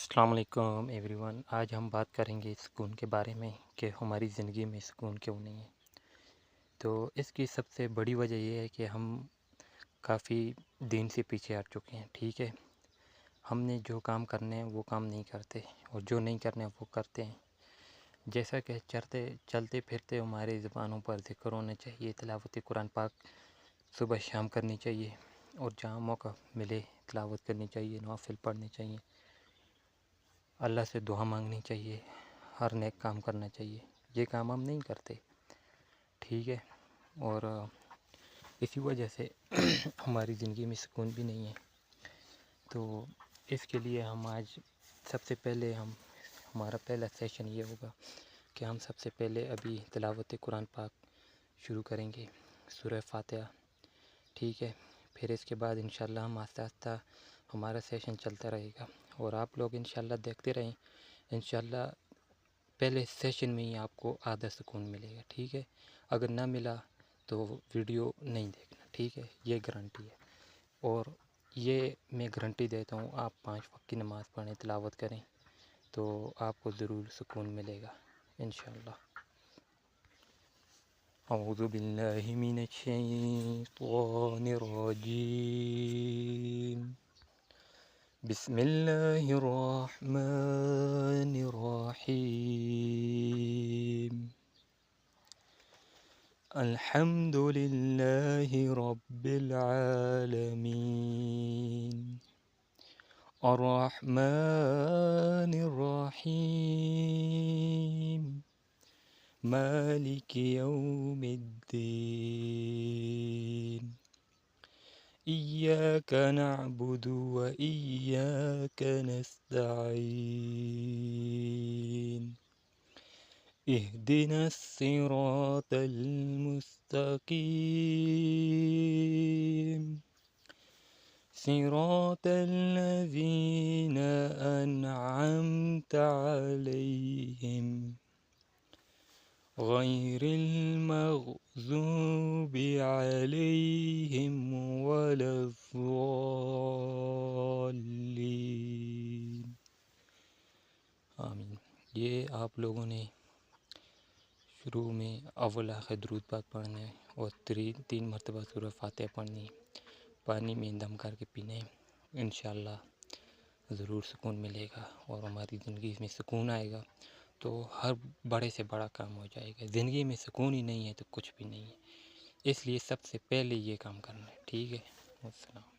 السلام علیکم every one. آج ہم بات کریں گے سکون کے بارے میں کہ ہماری زندگی میں سکون کیوں نہیں ہے. تو اس کی سب سے بڑی وجہ یہ ہے کہ ہم کافی دین سے پیچھے ہٹ چکے ہیں. ٹھیک ہے، ہم نے جو کام کرنے ہیں وہ کام نہیں کرتے اور جو نہیں کرنے وہ کرتے ہیں. جیسا کہ چلتے پھرتے ہمارے زبانوں پر ذکر ہونا چاہیے، تلاوت قرآن پاک صبح شام کرنی چاہیے، اور جہاں موقع ملے تلاوت کرنی چاہیے، نوافل پڑھنے چاہیے، اللہ سے دعا مانگنی چاہیے، ہر نیک کام کرنا چاہیے. یہ کام ہم نہیں کرتے. ٹھیک ہے، اور اسی وجہ سے ہماری زندگی میں سکون بھی نہیں ہے. تو اس کے لیے ہم آج سب سے پہلے ہمارا پہلا سیشن یہ ہوگا کہ ہم سب سے پہلے ابھی تلاوت قرآن پاک شروع کریں گے، سورہ فاتحہ. ٹھیک ہے، پھر اس کے بعد انشاءاللہ ہم آہستہ آہستہ ہمارا سیشن چلتا رہے گا، اور آپ لوگ انشاءاللہ دیکھتے رہیں. انشاءاللہ پہلے سیشن میں ہی آپ کو آدھا سکون ملے گا. ٹھیک ہے، اگر نہ ملا تو ویڈیو نہیں دیکھنا. ٹھیک ہے، یہ گارنٹی ہے، اور یہ میں گارنٹی دیتا ہوں. آپ 5 وقت کی نماز پڑھیں، تلاوت کریں تو آپ کو ضرور سکون ملے گا انشاءاللہ. اعوذ باللہ من الشیطان الرجیم. بسم اللہ الرحمن الرحیم. الحمد للہ رب العالمین، الرحمن الرحیم، مالک یوم الدین. إياك نعبد وإياك نستعين. اهدنا الصراط المستقيم، صراط الذين أنعمت عليهم غير المغضوب عليهم ولا الضالين. آمین. یہ آپ لوگوں نے شروع میں اول آخر درود پاک پڑھنا ہے، اور 3 مرتبہ سورہ فاتحہ پڑھنی ہے. پانی میں دم کر کے پینا ہے. انشاءاللہ ضرور سکون ملے گا اور ہماری زندگی میں سکون آئے گا تو ہر بڑے سے بڑا کام ہو جائے گا. زندگی میں سکون ہی نہیں ہے تو کچھ بھی نہیں ہے. اس لیے سب سے پہلے یہ کام کرنا ہے. ٹھیک ہے، السلام.